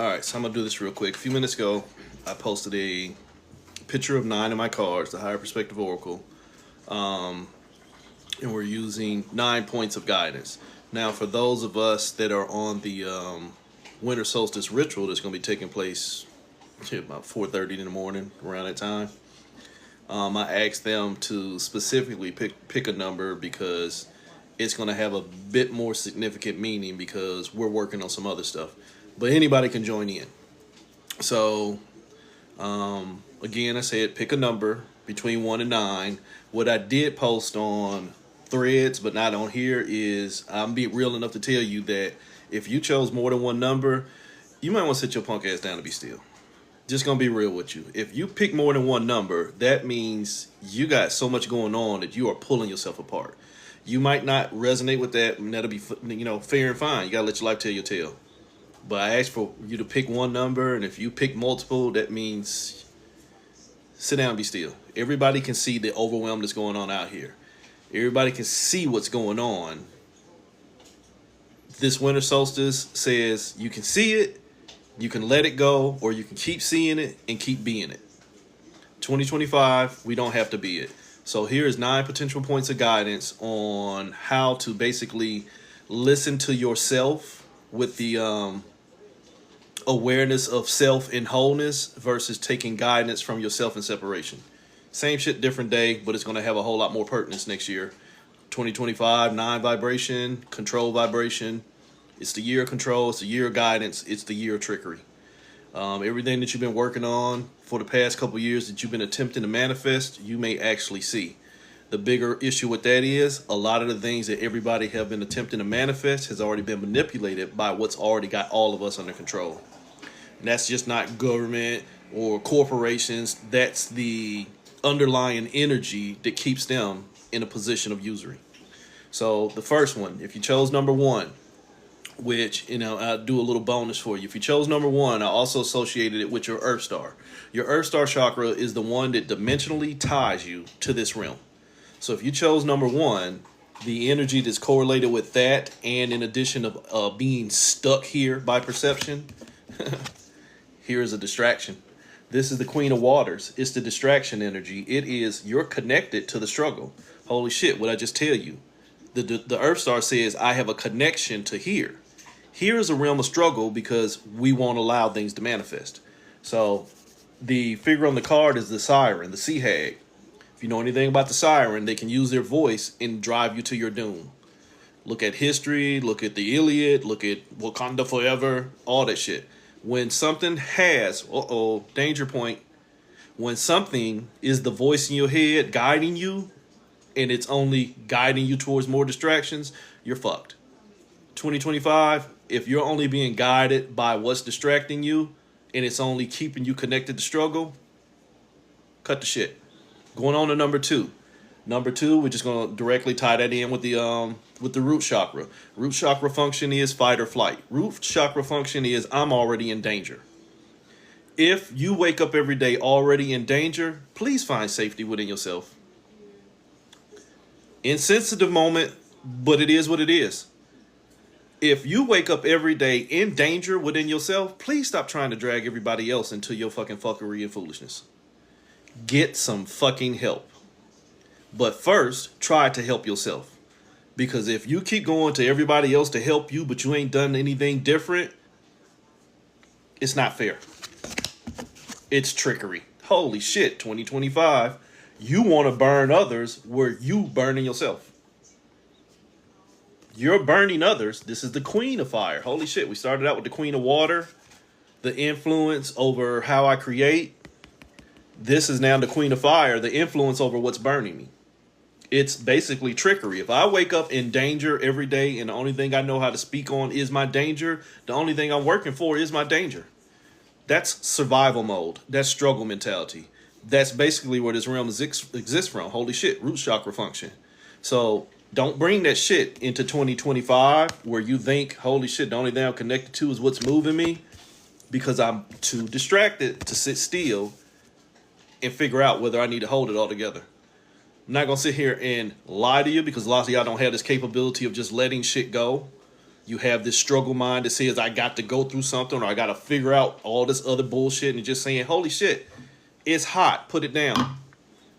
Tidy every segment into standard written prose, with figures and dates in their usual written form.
All right, so I'm gonna do this real quick. A few minutes ago, I posted a picture of 9 of my cards, the Higher Perspective Oracle, and we're using 9 points of guidance. Now, for those of us that are on the Winter Solstice ritual that's gonna be taking place about 4:30 in the morning, around that time, I asked them to specifically pick a number because it's gonna have a bit more significant meaning because we're working on some other stuff. But anybody can join in. So, again, I said pick a number between 1 and 9. What I did post on Threads, but not on here, is I'm being real enough to tell you that if you chose more than one number, you might want to sit your punk ass down to be still. Just gonna be real with you. If you pick more than one number, that means you got so much going on that you are pulling yourself apart. You might not resonate with that, and that'll be fair and fine. You gotta let your life tell your tale. But I asked for you to pick one number, and if you pick multiple, that means sit down and be still. Everybody can see the overwhelm that's going on out here. Everybody can see what's going on. This winter solstice says you can see it, you can let it go, or you can keep seeing it and keep being it. 2025, we don't have to be it. So here is 9 potential points of guidance on how to basically listen to yourself with the awareness of self and wholeness versus taking guidance from yourself and separation. Same shit, different day, but it's going to have a whole lot more pertinence next year. 2025, 9 vibration, control vibration. It's the year of control. It's the year of guidance. It's the year of trickery. Everything that you've been working on for the past couple years that you've been attempting to manifest, you may actually see. The bigger issue with that is a lot of the things that everybody have been attempting to manifest has already been manipulated by what's already got all of us under control. And that's just not government or corporations. That's the underlying energy that keeps them in a position of usury. So the first one, if you chose number 1, which, I'll do a little bonus for you. If you chose number 1, I also associated it with your Earth Star. Your Earth Star chakra is the one that dimensionally ties you to this realm. So if you chose number 1, the energy that's correlated with that, and in addition of being stuck here by perception, here is a distraction. This is the Queen of Waters. It's the distraction energy. It is, you're connected to the struggle. Holy shit, what I just tell you. The Earth Star says, I have a connection to here. Here is a realm of struggle because we won't allow things to manifest. So the figure on the card is the siren, the sea hag. If you know anything about the siren, they can use their voice and drive you to your doom. Look at history, look at the Iliad, look at Wakanda Forever, all that shit. When something has, danger point, when something is the voice in your head guiding you, and it's only guiding you towards more distractions, you're fucked. 2025, if you're only being guided by what's distracting you, and it's only keeping you connected to struggle, cut the shit. Going on to number 2. Number 2, we're just going to directly tie that in with the root chakra. Root chakra function is fight or flight. Root chakra function is I'm already in danger. If you wake up every day already in danger, please find safety within yourself. Insensitive moment, but it is what it is. If you wake up every day in danger within yourself, please stop trying to drag everybody else into your fucking fuckery and foolishness. Get some fucking help. But first, try to help yourself. Because if you keep going to everybody else to help you, but you ain't done anything different, it's not fair. It's trickery. Holy shit, 2025. You want to burn others where you burning yourself. You're burning others. This is the Queen of Fire. Holy shit, we started out with the Queen of Water. The influence over how I create. This is now the Queen of Fire, the influence over what's burning me. It's basically trickery. If I wake up in danger every day and the only thing I know how to speak on is my danger, the only thing I'm working for is my danger. That's survival mode. That's struggle mentality. That's basically where this realm exists from. Holy shit, root chakra function. So don't bring that shit into 2025 where you think, holy shit, the only thing I'm connected to is what's moving me, because I'm too distracted to sit still and figure out whether I need to hold it all together. I'm not going to sit here and lie to you because a lot of y'all don't have this capability of just letting shit go. You have this struggle mind that says, I got to go through something or I got to figure out all this other bullshit, and just saying, holy shit, it's hot, put it down.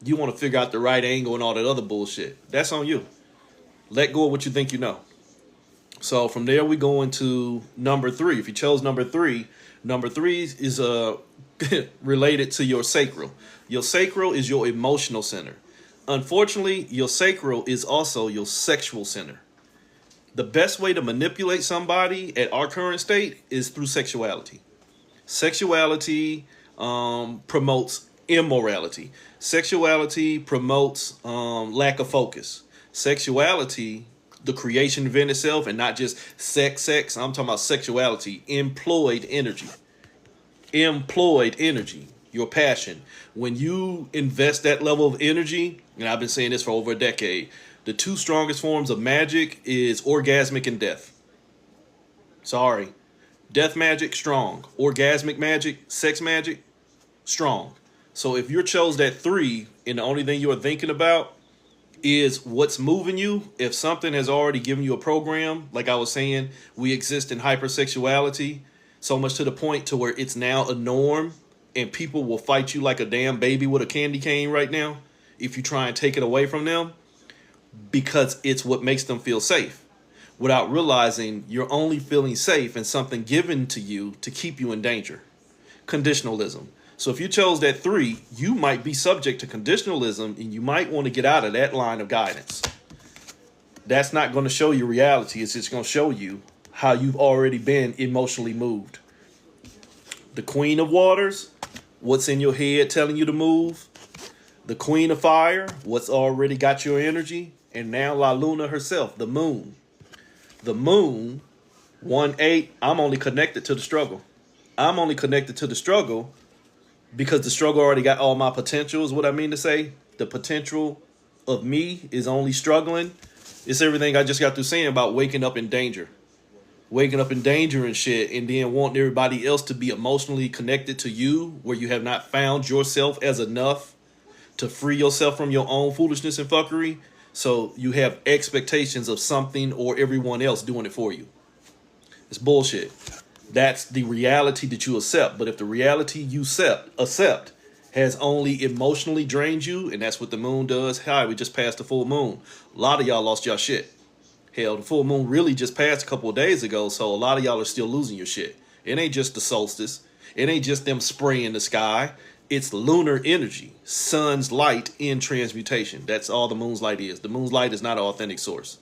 You want to figure out the right angle and all that other bullshit. That's on you. Let go of what you think you know. So from there, we go into number 3. If you chose number 3 is related to your sacral. Your sacral is your emotional center. Unfortunately, your sacral is also your sexual center. The best way to manipulate somebody at our current state is through sexuality. Sexuality promotes immorality. Sexuality promotes lack of focus. Sexuality, the creation within itself, and not just sex. I'm talking about sexuality, employed energy. Employed energy, your passion. When you invest that level of energy, and I've been saying this for over a decade, the 2 strongest forms of magic is orgasmic and death. Sorry. Death magic, strong. Orgasmic magic, sex magic, strong. So if you're chose that 3 and the only thing you're thinking about is what's moving you, if something has already given you a program, like I was saying, we exist in hypersexuality, so much to the point to where it's now a norm, and people will fight you like a damn baby with a candy cane right now if you try and take it away from them, because it's what makes them feel safe, without realizing you're only feeling safe in something given to you to keep you in danger. Conditionalism. So if you chose that 3, you might be subject to conditionalism, and you might want to get out of that line of guidance. That's not going to show you reality. It's just going to show you how you've already been emotionally moved. The Queen of Waters, what's in your head telling you to move. The Queen of Fire, what's already got your energy. And now La Luna herself, the moon. The moon, 1-8, I'm only connected to the struggle. I'm only connected to the struggle because the struggle already got all my potential, is what I mean to say. The potential of me is only struggling. It's everything I just got through saying about waking up in danger. Waking up in danger and shit, and then wanting everybody else to be emotionally connected to you, where you have not found yourself as enough to free yourself from your own foolishness and fuckery. So you have expectations of something or everyone else doing it for you. It's bullshit. That's the reality that you accept. But if the reality you accept has only emotionally drained you, and that's what the moon does. Hi, we just passed the full moon. A lot of y'all lost y'all shit. Hell, the full moon really just passed a couple of days ago, so a lot of y'all are still losing your shit. It ain't just the solstice. It ain't just them spraying the sky. It's lunar energy, sun's light in transmutation. That's all the moon's light is. The moon's light is not an authentic source.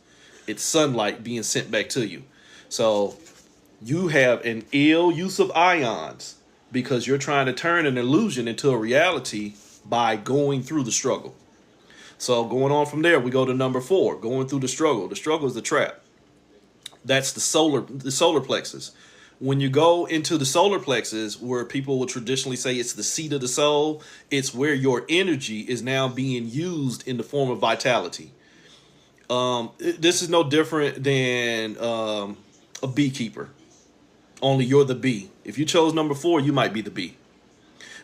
It's sunlight being sent back to you. So you have an ill use of ions because you're trying to turn an illusion into a reality by going through the struggle. So going on from there, we go to number 4, going through the struggle. The struggle is the trap. That's the solar plexus. When you go into the solar plexus, where people will traditionally say it's the seat of the soul, it's where your energy is now being used in the form of vitality. This is no different than a beekeeper. Only you're the bee. If you chose number 4, you might be the bee.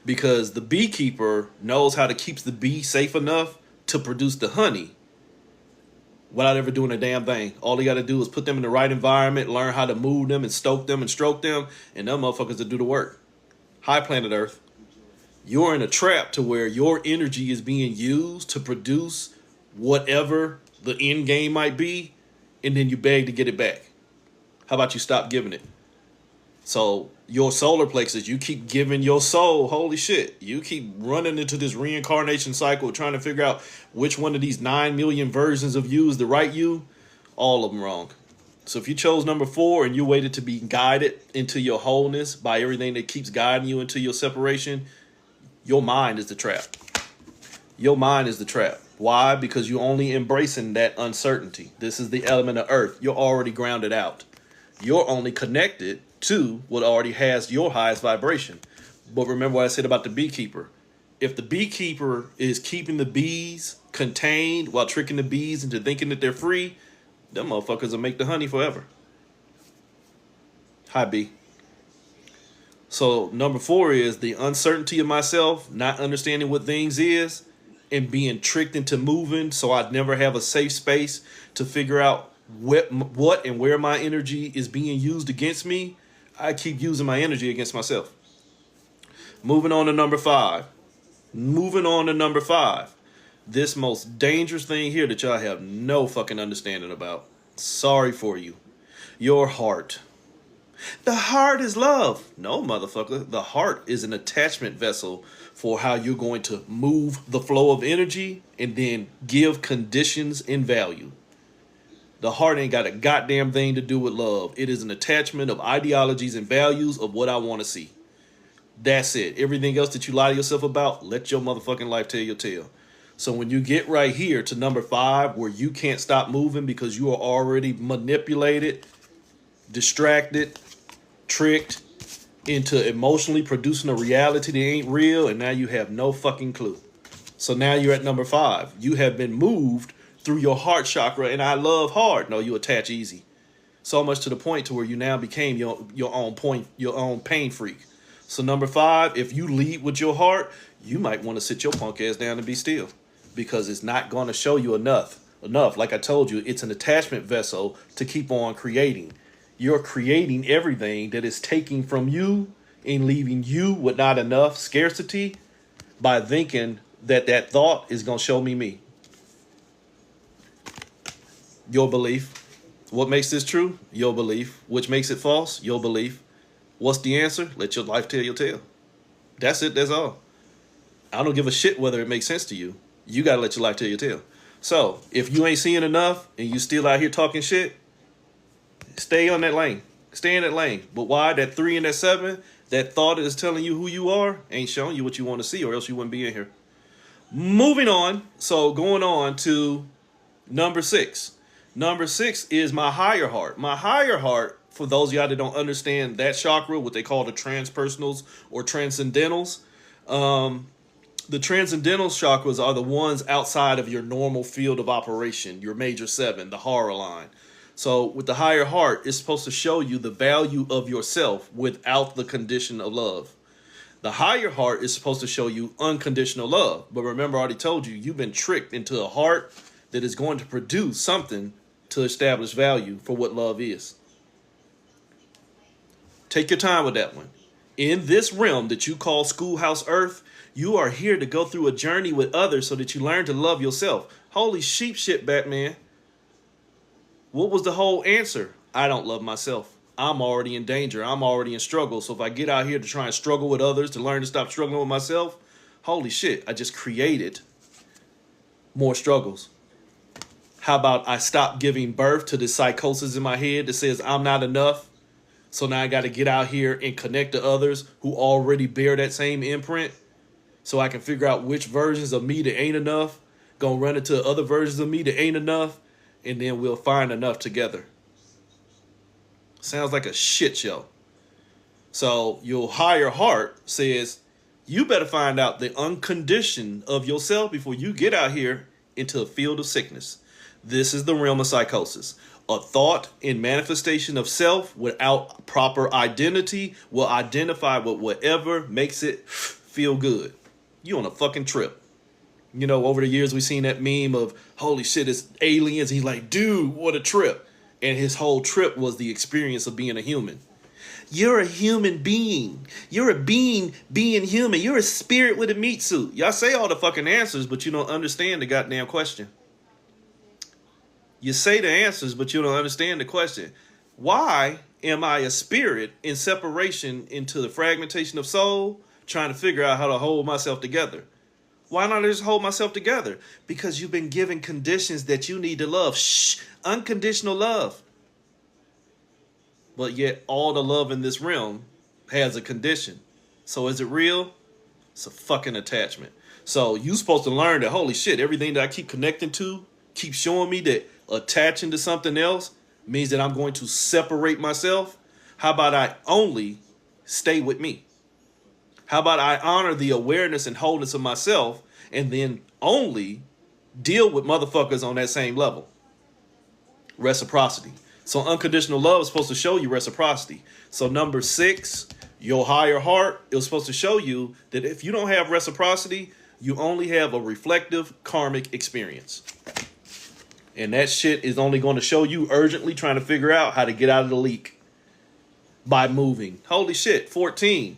Because the beekeeper knows how to keep the bee safe enough to produce the honey without ever doing a damn thing. All they got to do is put them in the right environment, learn how to move them and stoke them and stroke them, and them motherfuckers to do the work. Hi, planet Earth. You're in a trap to where your energy is being used to produce whatever the end game might be, and then you beg to get it back. How about you stop giving it? So your solar plexus, you keep giving your soul, holy shit, you keep running into this reincarnation cycle trying to figure out which one of these 9 million versions of you is the right you. All of them wrong. So if you chose number 4 and you waited to be guided into your wholeness by everything that keeps guiding you into your separation, your mind is the trap. Your mind is the trap. Why? Because you're only embracing that uncertainty. This is the element of earth. You're already grounded out. You're only connected to what already has your highest vibration. But remember what I said about the beekeeper. If the beekeeper is keeping the bees contained while tricking the bees into thinking that they're free, them motherfuckers will make the honey forever. Hi, bee. So number 4 is the uncertainty of myself, not understanding what things is, and being tricked into moving, so I'd never have a safe space to figure out what and where my energy is being used against me, I keep using my energy against myself. Moving on to number 5. Moving on to number 5. This most dangerous thing here that y'all have no fucking understanding about. Sorry for you. Your heart. The heart is love. No, motherfucker. The heart is an attachment vessel for how you're going to move the flow of energy and then give conditions and value. The heart ain't got a goddamn thing to do with love. It is an attachment of ideologies and values of what I want to see. That's it. Everything else that you lie to yourself about, let your motherfucking life tell your tale. So when you get right here to number 5, where you can't stop moving because you are already manipulated, distracted, tricked into emotionally producing a reality that ain't real, and now you have no fucking clue. So now you're at number 5. You have been moved through your heart chakra, and I love hard. No, you attach easy. So much to the point to where you now became your own pain freak. So number 5, if you lead with your heart, you might want to sit your punk ass down and be still, because it's not going to show you enough. Like I told you, it's an attachment vessel to keep on creating. You're creating everything that is taking from you and leaving you with not enough scarcity by thinking that that thought is going to show me. Your belief. What makes this true? Your belief. Which makes it false? Your belief. What's the answer? Let your life tell your tale. That's it. That's all. I don't give a shit whether it makes sense to you. You got to let your life tell your tale. So if you ain't seeing enough and you still out here talking shit, stay on that lane. Stay in that lane. But why? That 3 and that 7, that thought is telling you who you are, ain't showing you what you want to see, or else you wouldn't be in here. Moving on. So going on to number 6. Number 6 is my higher heart. My higher heart, for those of y'all that don't understand that chakra, what they call the transpersonals or transcendentals, the transcendental chakras are the ones outside of your normal field of operation, your major 7, the horror line. So with the higher heart, it's supposed to show you the value of yourself without the condition of love. The higher heart is supposed to show you unconditional love. But remember, I already told you, you've been tricked into a heart that is going to produce something to establish value for what love is. Take your time with that one. In this realm that you call Schoolhouse Earth, you are here to go through a journey with others so that you learn to love yourself. Holy sheep shit, Batman. What was the whole answer? I don't love myself. I'm already in danger. I'm already in struggle. So if I get out here to try and struggle with others, to learn to stop struggling with myself, holy shit, I just created more struggles. How about I stop giving birth to the psychosis in my head that says I'm not enough? So now I got to get out here and connect to others who already bear that same imprint, so I can figure out which versions of me that ain't enough, gonna run into other versions of me that ain't enough, and then we'll find enough together. Sounds like a shit show. So your higher heart says, you better find out the unconditioned of yourself before you get out here into a field of sickness. This is the realm of psychosis. A thought and manifestation of self without proper identity will identify with whatever makes it feel good. You on a fucking trip. You know, over the years we've seen that meme of, holy shit, it's aliens. He's like, dude, what a trip. And his whole trip was the experience of being a human. You're a human being. You're a being human. You're a spirit with a meat suit. Y'all say all the fucking answers, but you don't understand the goddamn question. You say the answers, but you don't understand the question. Why am I a spirit in separation into the fragmentation of soul, trying to figure out how to hold myself together? Why not just hold myself together? Because you've been given conditions that you need to love. Unconditional love. But yet all the love in this realm has a condition. So is it real? It's a fucking attachment. So you're supposed to learn that, holy shit, everything that I keep connecting to keeps showing me that attaching to something else means that I'm going to separate myself. How about I only stay with me? How about I honor the awareness and wholeness of myself and then only deal with motherfuckers on that same level? Reciprocity. So unconditional love is supposed to show you reciprocity. So number 6, your higher heart, it was supposed to show you that if you don't have reciprocity, you only have a reflective karmic experience. And that shit is only going to show you urgently trying to figure out how to get out of the leak by moving. Holy shit, 14.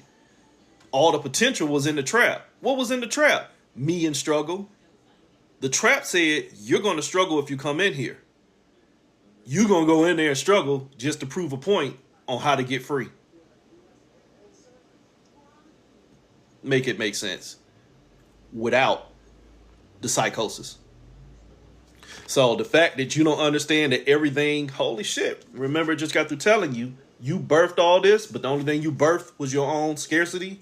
All the potential was in the trap. What was in the trap? Me and struggle. The trap said, you're going to struggle if you come in here. You're going to go in there and struggle just to prove a point on how to get free. Make it make sense without the psychosis. So the fact that you don't understand that everything, holy shit, remember, I just got through telling you, you birthed all this, but the only thing you birthed was your own scarcity.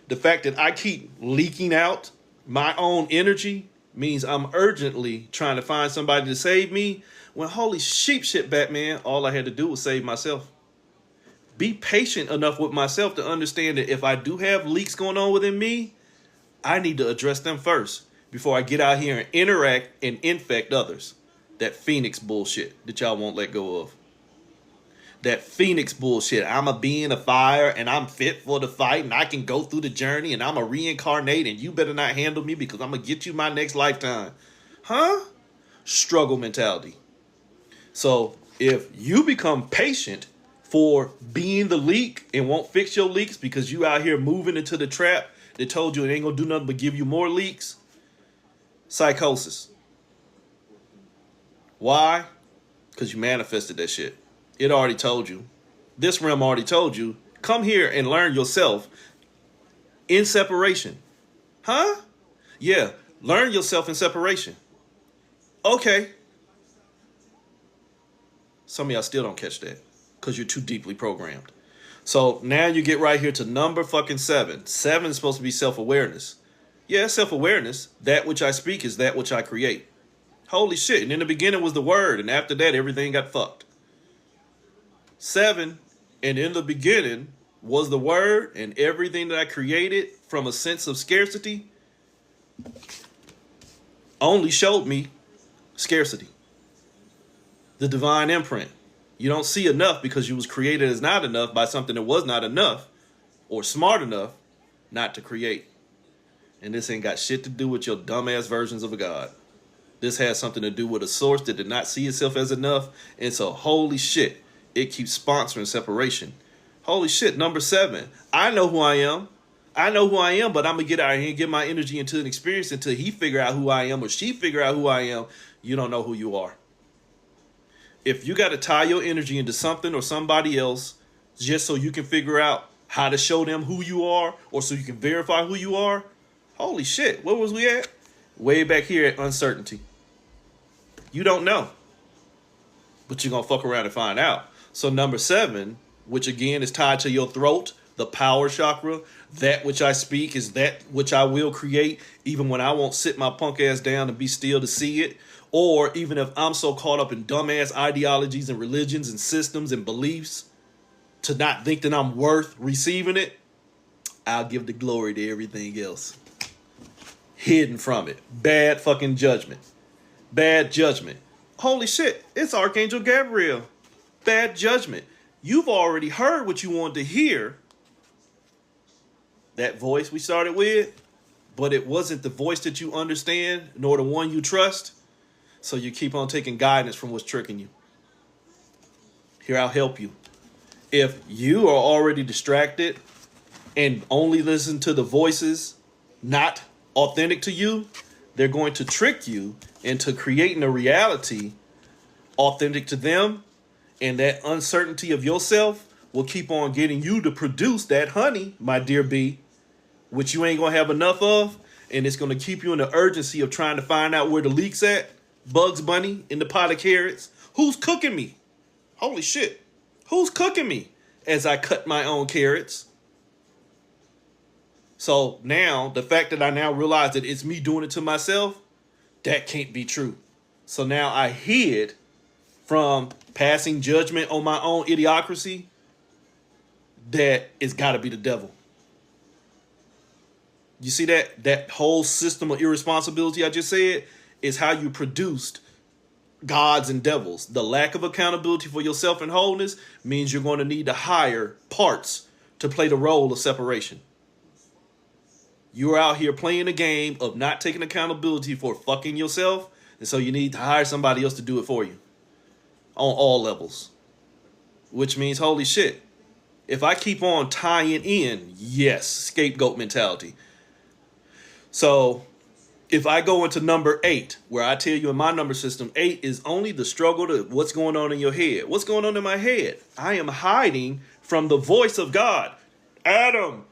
The fact that I keep leaking out my own energy means I'm urgently trying to find somebody to save me. When holy sheep shit, Batman, all I had to do was save myself. Be patient enough with myself to understand that if I do have leaks going on within me, I need to address them first before I get out here and interact and infect others. That Phoenix bullshit that y'all won't let go of. That Phoenix bullshit. I'm a being of fire and I'm fit for the fight and I can go through the journey and I'm a reincarnate and you better not handle me because I'm going to get you my next lifetime. Huh? Struggle mentality. So if you become patient for being the leak and won't fix your leaks because you out here moving into the trap that told you it ain't going to do nothing but give you more leaks, psychosis. Why? Because you manifested that shit. It already told you. This realm already told you. Come here and learn yourself in separation. Huh? Yeah. Learn yourself in separation. Okay. Some of y'all still don't catch that because you're too deeply programmed. So now you get right here to number fucking 7. 7 is supposed to be self-awareness. Yeah, self-awareness. That which I speak is that which I create. Holy shit. And in the beginning was the word. And after that, everything got fucked. 7, and in the beginning was the word, and everything that I created from a sense of scarcity only showed me scarcity. The divine imprint. You don't see enough because you was created as not enough by something that was not enough or smart enough not to create. And this ain't got shit to do with your dumbass versions of a God. This has something to do with a source that did not see itself as enough. And so, holy shit, it keeps sponsoring separation. Holy shit, number 7. I know who I am. I know who I am, but I'm going to get out here and get my energy into an experience until he figure out who I am or she figure out who I am. You don't know who you are. If you got to tie your energy into something or somebody else just so you can figure out how to show them who you are or so you can verify who you are, holy shit, where was we at? Way back here at uncertainty. You don't know, but you're going to fuck around and find out. So number 7, which again is tied to your throat, the power chakra, that which I speak is that which I will create, even when I won't sit my punk ass down and be still to see it. Or even if I'm so caught up in dumbass ideologies and religions and systems and beliefs to not think that I'm worth receiving it, I'll give the glory to everything else. Hidden from it. Bad fucking judgment. Bad judgment. Holy shit, it's Archangel Gabriel. Bad judgment. You've already heard what you wanted to hear. That voice we started with, but it wasn't the voice that you understand, nor the one you trust. So you keep on taking guidance from what's tricking you. Here, I'll help you. If you are already distracted and only listen to the voices not authentic to you, they're going to trick you into creating a reality authentic to them. And that uncertainty of yourself will keep on getting you to produce that honey, my dear bee, which you ain't going to have enough of. And it's going to keep you in the urgency of trying to find out where the leak's at. Bugs Bunny in the pot of carrots. Who's cooking me? Holy shit. Who's cooking me as I cut my own carrots? So now, the fact that I now realize that it's me doing it to myself, that can't be true. So now I hid from passing judgment on my own idiocracy. That it's got to be the devil. You see that whole system of irresponsibility I just said is how you produced gods and devils. The lack of accountability for yourself and wholeness means you're going to need to hire parts to play the role of separation. You're out here playing a game of not taking accountability for fucking yourself. And so you need to hire somebody else to do it for you on all levels. Which means, holy shit, if I keep on tying in, yes, scapegoat mentality. So if I go into number 8, where I tell you in my number system, 8 is only the struggle to what's going on in your head. What's going on in my head? I am hiding from the voice of God. Adam,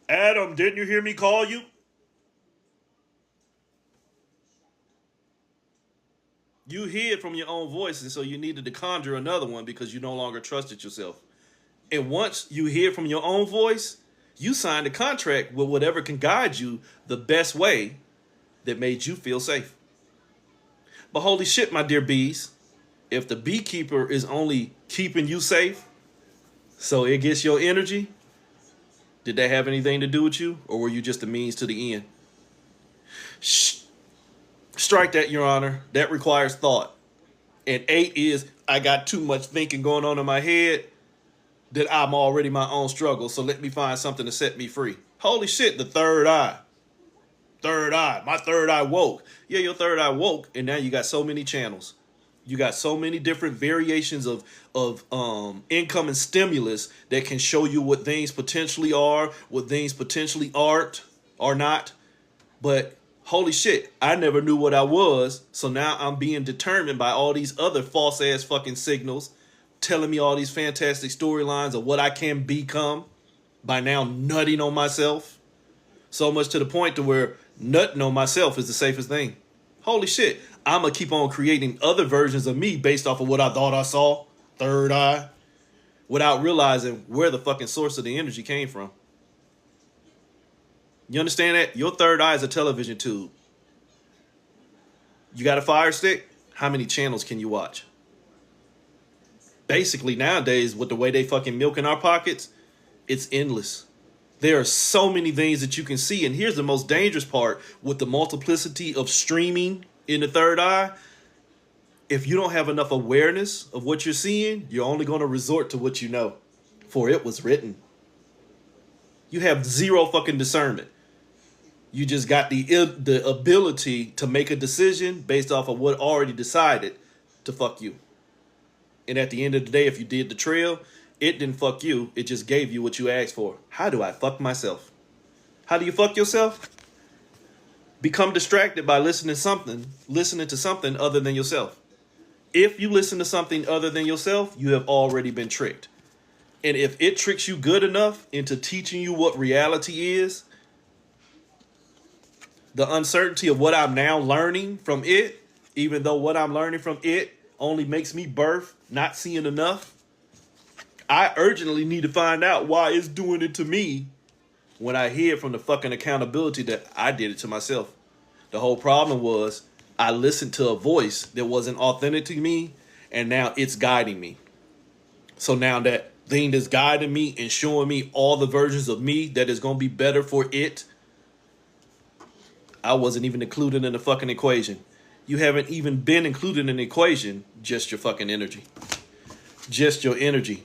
didn't you hear me call you? You hid from your own voice, and so you needed to conjure another one because you no longer trusted yourself. And once you hear from your own voice, you signed a contract with whatever can guide you the best way that made you feel safe. But holy shit, my dear bees, if the beekeeper is only keeping you safe, so it gets your energy, did that have anything to do with you? Or were you just a means to the end? Shh. Strike that, Your Honor. That requires thought. And 8 is, I got too much thinking going on in my head that I'm already my own struggle, so let me find something to set me free. Holy shit, the third eye. Third eye. My third eye woke. Yeah, your third eye woke, and now you got so many channels. You got so many different variations of income and stimulus that can show you what things potentially are, what things potentially aren't or not. But holy shit, I never knew what I was, so now I'm being determined by all these other false ass fucking signals telling me all these fantastic storylines of what I can become by now nutting on myself. So much to the point to where nutting on myself is the safest thing. Holy shit, I'm going to keep on creating other versions of me based off of what I thought I saw, third eye, without realizing where the fucking source of the energy came from. You understand that? Your third eye is a television tube. You got a fire stick? How many channels can you watch? Basically, nowadays, with the way they fucking milk in our pockets, it's endless. There are so many things that you can see. And here's the most dangerous part with the multiplicity of streaming in the third eye. If you don't have enough awareness of what you're seeing, you're only going to resort to what you know. For it was written. You have zero fucking discernment. You just got the ability to make a decision based off of what already decided to fuck you. And at the end of the day, if you did the trail, it didn't fuck you. It just gave you what you asked for. How do I fuck myself? How do you fuck yourself? Become distracted by listening to something other than yourself. If you listen to something other than yourself, you have already been tricked. And if it tricks you good enough into teaching you what reality is, the uncertainty of what I'm now learning from it, even though what I'm learning from it only makes me birth not seeing enough, I urgently need to find out why it's doing it to me when I hear from the fucking accountability that I did it to myself. The whole problem was I listened to a voice that wasn't authentic to me, and now it's guiding me. So now that thing that's guiding me and showing me all the versions of me that is going to be better for it, I wasn't even included in the fucking equation. You haven't even been included in the equation, just your fucking energy. Just your energy.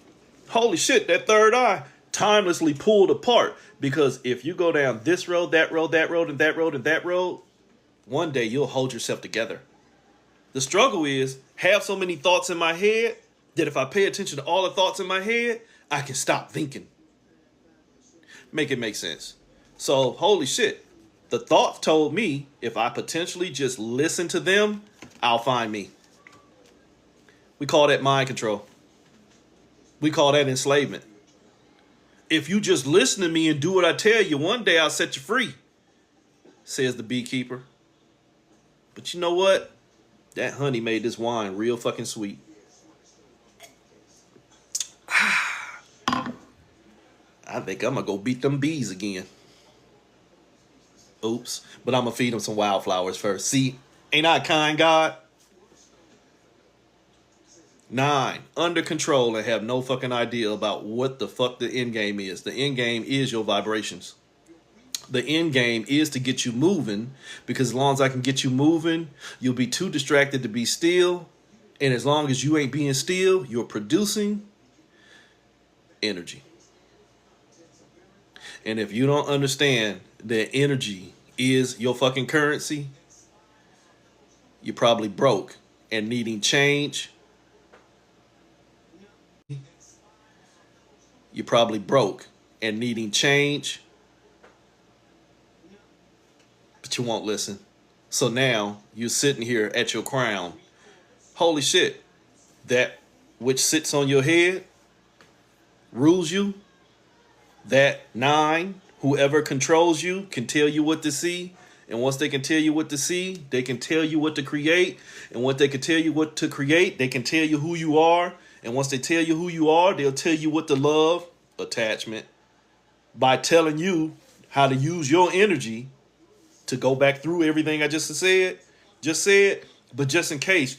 Holy shit, that third eye timelessly pulled apart, because if you go down this road, that road, that road, and that road, and that road, one day you'll hold yourself together. The struggle is, have so many thoughts in my head that if I pay attention to all the thoughts in my head, I can stop thinking. Make it make sense. So, holy shit. The thoughts told me if I potentially just listen to them, I'll find me. We call that mind control. We call that enslavement. If you just listen to me and do what I tell you, one day I'll set you free, says the beekeeper. But you know what? That honey made this wine real fucking sweet. I think I'm going to go beat them bees again. Oops. But I'm going to feed them some wildflowers first. See, ain't I a kind God? 9, under control and have no fucking idea about what the fuck the end game is. The end game is your vibrations. The end game is to get you moving, because as long as I can get you moving, you'll be too distracted to be still. And as long as you ain't being still, you're producing energy. And if you don't understand that energy is your fucking currency, You're probably broke and needing change. You're probably broke and needing change, but you won't listen. So now you're sitting here at your crown. Holy shit. That which sits on your head rules you. That nine, whoever controls you, can tell you what to see. And once they can tell you what to see, they can tell you what to create. And once they can tell you what to create, they can tell you who you are. And once they tell you who you are, they'll tell you what to love, attachment, by telling you how to use your energy to go back through everything I just said. But just in case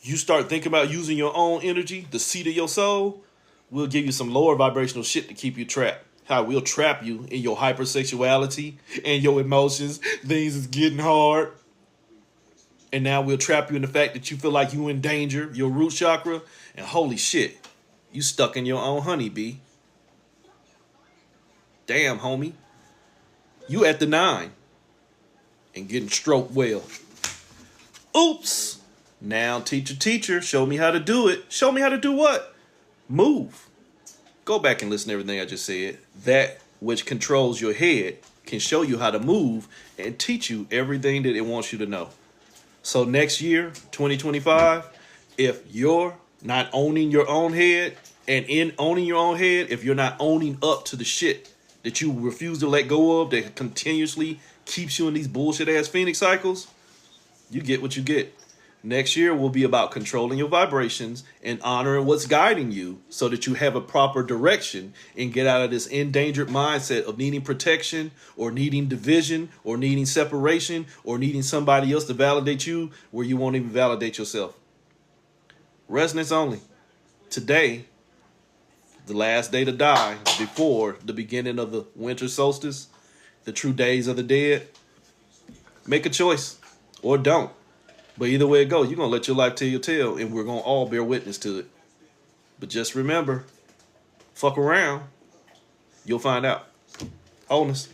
you start thinking about using your own energy, the seat of your soul, we'll give you some lower vibrational shit to keep you trapped. How we'll trap you in your hypersexuality and your emotions. Things is getting hard. And now we'll trap you in the fact that you feel like you in danger, your root chakra. And holy shit, you stuck in your own honeybee. Damn, homie. You at the 9 and getting stroked well. Oops. Now, teacher, show me how to do it. Show me how to do what? Move. Go back and listen to everything I just said. That which controls your head can show you how to move and teach you everything that it wants you to know. So next year, 2025, if you're not owning your own head, and in owning your own head, if you're not owning up to the shit that you refuse to let go of, that continuously keeps you in these bullshit ass Phoenix cycles, you get what you get. Next year will be about controlling your vibrations and honoring what's guiding you so that you have a proper direction and get out of this endangered mindset of needing protection or needing division or needing separation or needing somebody else to validate you where you won't even validate yourself. Resonance only. Today, the last day to die before the beginning of the winter solstice, the true days of the dead. Make a choice or don't. But either way it goes, you're going to let your life tell your tale, and we're going to all bear witness to it. But just remember, fuck around, you'll find out. Wholeness.